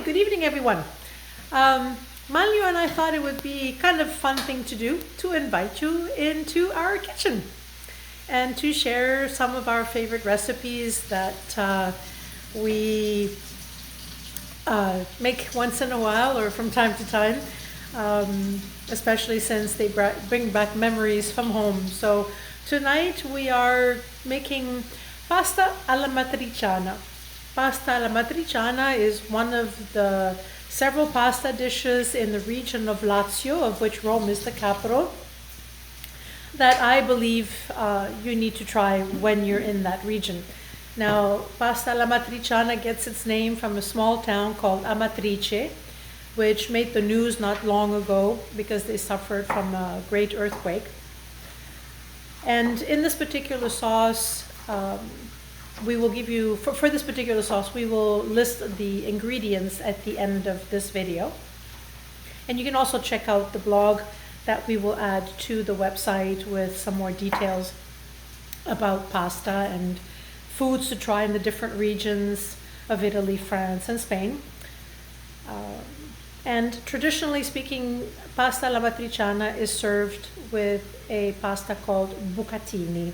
good evening, everyone. Manlio and I thought it would be kind of fun thing to do to invite you into our kitchen and to share some of our favorite recipes that we make once in a while or from time to time, especially since they bring back memories from home. So tonight we are making pasta alla matriciana. Pasta alla matriciana is one of the several pasta dishes in the region of Lazio, of which Rome is the capital, that I believe you need to try when you're in that region. Now, pasta alla matriciana gets its name from a small town called Amatrice, which made the news not long ago because they suffered from a great earthquake. And in this particular sauce, we will give you, for this particular sauce, we will list the ingredients at the end of this video. And you can also check out the blog that we will add to the website with some more details about pasta and foods to try in the different regions of Italy, France, and Spain. And traditionally speaking, pasta alla matriciana is served with a pasta called bucatini.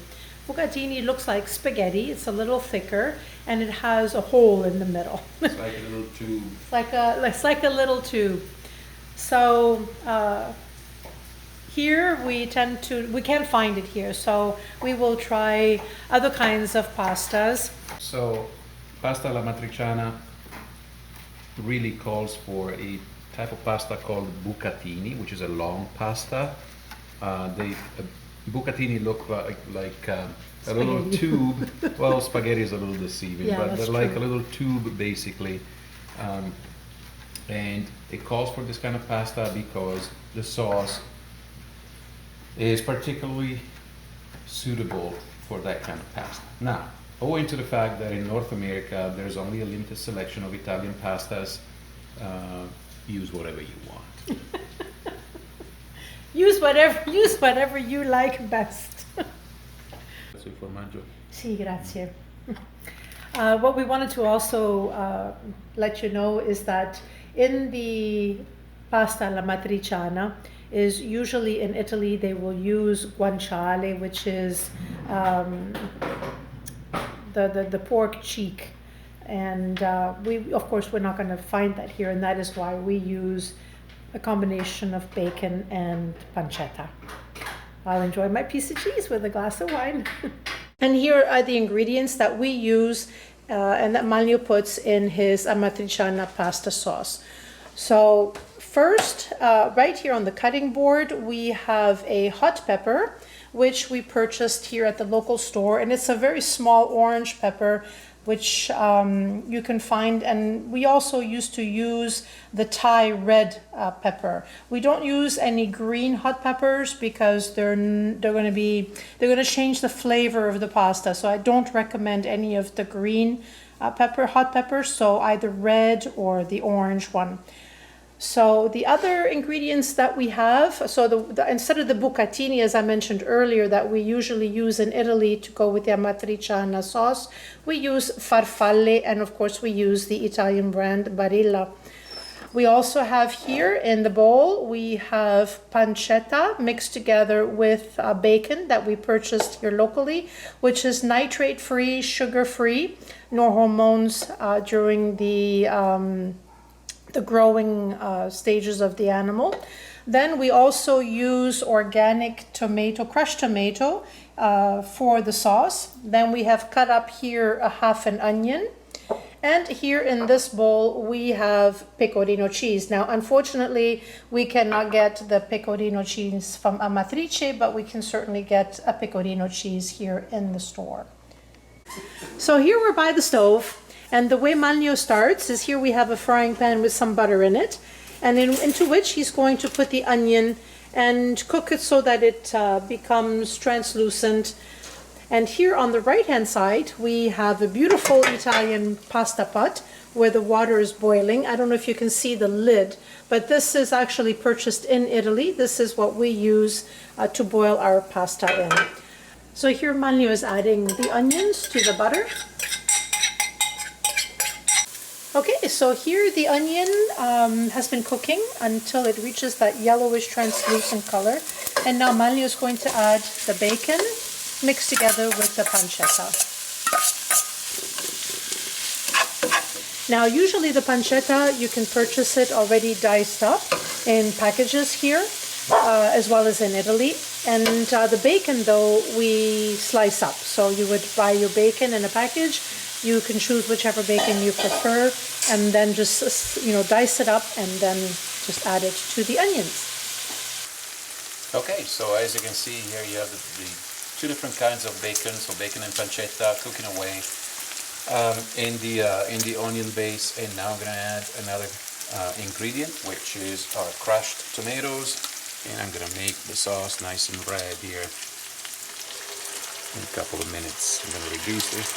Bucatini looks like spaghetti. It's a little thicker, and it has a hole in the middle. It's like a little tube. It's like a little tube. So here we can't find it here, so we will try other kinds of pastas. So pasta alla matriciana really calls for a type of pasta called bucatini, which is a long pasta. Bucatini look like a little tube. Well, spaghetti is a little deceiving, yeah, but they're true. like a little tube basically. And it calls for this kind of pasta because the sauce is particularly suitable for that kind of pasta. Now, owing to the fact that in North America there's only a limited selection of Italian pastas, use whatever you want. Use whatever you like best. Sul formaggio. Sì, grazie. What we wanted to also let you know is that in the pasta alla matriciana is usually in Italy they will use guanciale, which is the pork cheek, and we're not going to find that here, and that is why we use a combination of bacon and pancetta. I'll enjoy my piece of cheese with a glass of wine. And here are the ingredients that we use and that Manlio puts in his Amatriciana pasta sauce. So first, right here on the cutting board, we have a hot pepper, which we purchased here at the local store. And it's a very small orange pepper, which you can find. And we also used to use the Thai red pepper. We don't use any green hot peppers because they're going to change the flavor of the pasta. So I don't recommend any of the green hot peppers. So either red or the orange one. So the other ingredients that we have, so instead of the bucatini, as I mentioned earlier, that we usually use in Italy to go with the Amatriciana sauce, we use farfalle, and of course we use the Italian brand Barilla. We also have here in the bowl, we have pancetta mixed together with bacon that we purchased here locally, which is nitrate-free, sugar-free, no hormones during the growing stages of the animal. Then we also use organic tomato, crushed tomato for the sauce. Then we have cut up here a half an onion. And here in this bowl we have pecorino cheese. Now unfortunately we cannot get the pecorino cheese from Amatrice, but we can certainly get a pecorino cheese here in the store. So here we're by the stove. And the way Manlio starts is here we have a frying pan with some butter in it, and into which he's going to put the onion and cook it so that it becomes translucent. And here on the right hand side we have a beautiful Italian pasta pot where the water is boiling. I don't know if you can see the lid, but this is actually purchased in Italy. This is what we use to boil our pasta in. So here Manlio is adding the onions to the butter. Okay, so here the onion has been cooking until it reaches that yellowish translucent color. And now Manlio is going to add the bacon mixed together with the pancetta. Now usually the pancetta, you can purchase it already diced up in packages here, as well as in Italy. And the bacon though, we slice up. So you would buy your bacon in a package. You can choose whichever bacon you prefer, and then just, dice it up and then just add it to the onions. Okay, so as you can see here, you have the two different kinds of bacon. So bacon and pancetta cooking away in the onion base, and now I'm gonna add another ingredient, which is our crushed tomatoes, and I'm gonna make the sauce nice and red here in a couple of minutes. I'm gonna reduce it.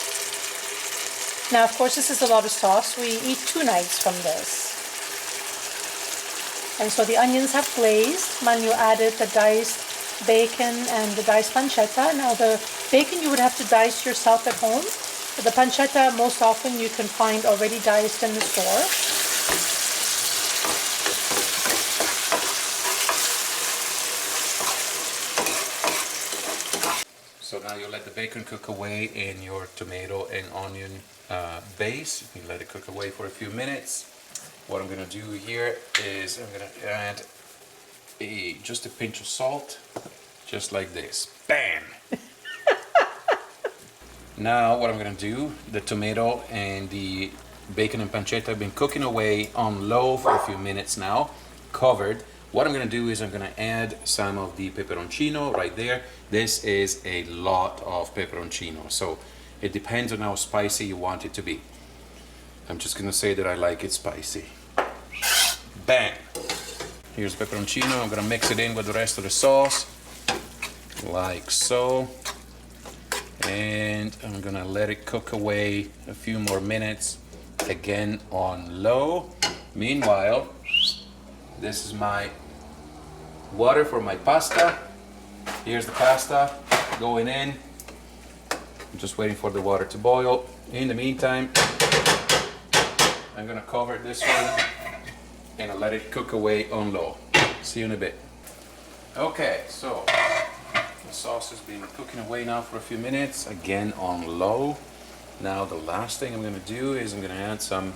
Now, of course, this is a lot of sauce. We eat 2 nights from this. And so the onions have glazed. Manlio added the diced bacon and the diced pancetta. Now, the bacon you would have to dice yourself at home. The pancetta, most often, you can find already diced in the store. So now you let the bacon cook away in your tomato and onion base. You let it cook away for a few minutes. What I'm gonna do here is I'm gonna add just a pinch of salt, just like this. Bam! Now what I'm gonna do, the tomato and the bacon and pancetta have been cooking away on low for a few minutes now, covered. What I'm gonna do is I'm gonna add some of the peperoncino right there. This is a lot of peperoncino, so it depends on how spicy you want it to be. I'm just gonna say that I like it spicy. Bam! Here's peperoncino. I'm gonna mix it in with the rest of the sauce, like so. And I'm gonna let it cook away a few more minutes, again on low. Meanwhile, this is my water for my pasta. Here's the pasta going in. I'm just waiting for the water to boil. In the meantime, I'm gonna cover this one and I'll let it cook away on low. See you in a bit. Okay, so the sauce has been cooking away now for a few minutes, again on low. Now the last thing I'm gonna do is I'm gonna add some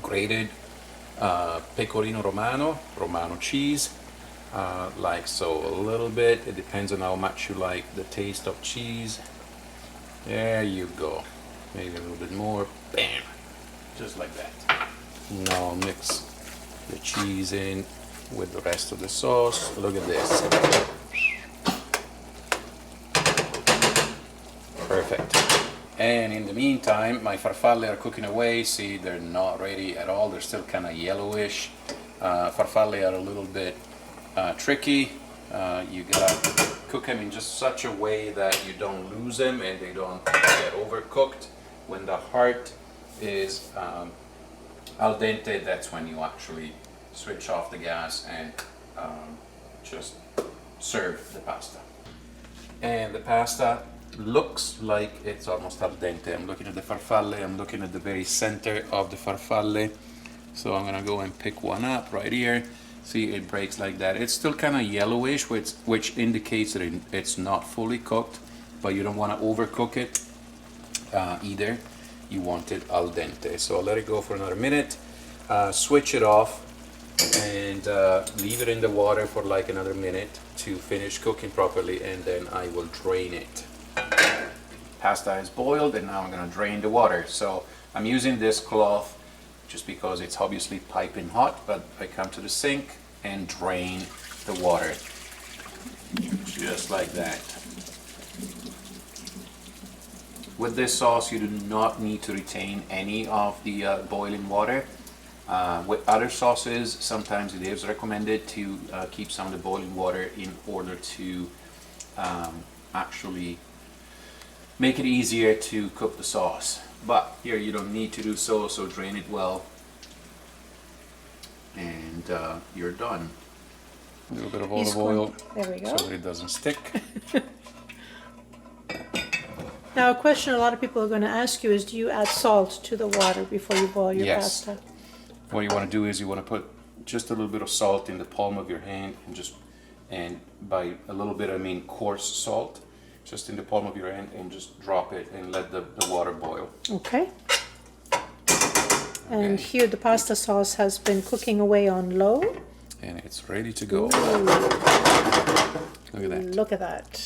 grated Pecorino Romano cheese, like so, a little bit. It depends on how much you like the taste of cheese. There you go. Maybe a little bit more. Bam! Just like that. Now I'll mix the cheese in with the rest of the sauce. Look at this. Perfect. And in the meantime, my farfalle are cooking away. See, they're not ready at all. They're still kind of yellowish. Farfalle are a little bit tricky. You gotta cook them in just such a way that you don't lose them and they don't get overcooked. When the heart is al dente, that's when you actually switch off the gas and just serve the pasta. And the pasta looks like it's almost al dente. I'm looking at the farfalle, I'm looking at the very center of the farfalle. So I'm gonna go and pick one up right here. See, it breaks like that. It's still kind of yellowish, which indicates that it's not fully cooked, but you don't want to overcook it either. You want it al dente. So I'll let it go for another minute, switch it off, and leave it in the water for like another minute to finish cooking properly, and then I will drain it. Pasta is boiled, and now I'm going to drain the water. So I'm using this cloth just because it's obviously piping hot, but I come to the sink and drain the water, just like that. With this sauce, you do not need to retain any of the boiling water. With other sauces, sometimes it is recommended to keep some of the boiling water in order to actually make it easier to cook the sauce. But here you don't need to do so, so drain it well, and you're done. A little bit of olive oil, there we go, so that it doesn't stick. Now, a question a lot of people are going to ask you is, do you add salt to the water before you boil your Yes. pasta? What you want to do is you want to put just a little bit of salt in the palm of your hand, and by a little bit I mean coarse salt, just in the palm of your hand, and just drop it and let the water boil. Okay. And Okay. here the pasta sauce has been cooking away on low. And it's ready to go. Ooh, Look at that. look at that.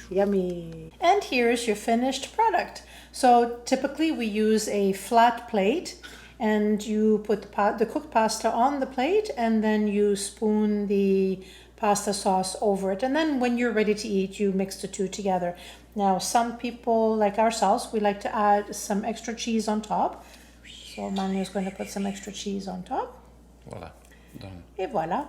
Yummy. And here's your finished product. So typically we use a flat plate, and you put the cooked pasta on the plate, and then you spoon the pasta sauce over it. And then when you're ready to eat, you mix the two together. Now, some people, like ourselves, we like to add some extra cheese on top. So Manlio is going to put some extra cheese on top. Voila. Done. Et voilà.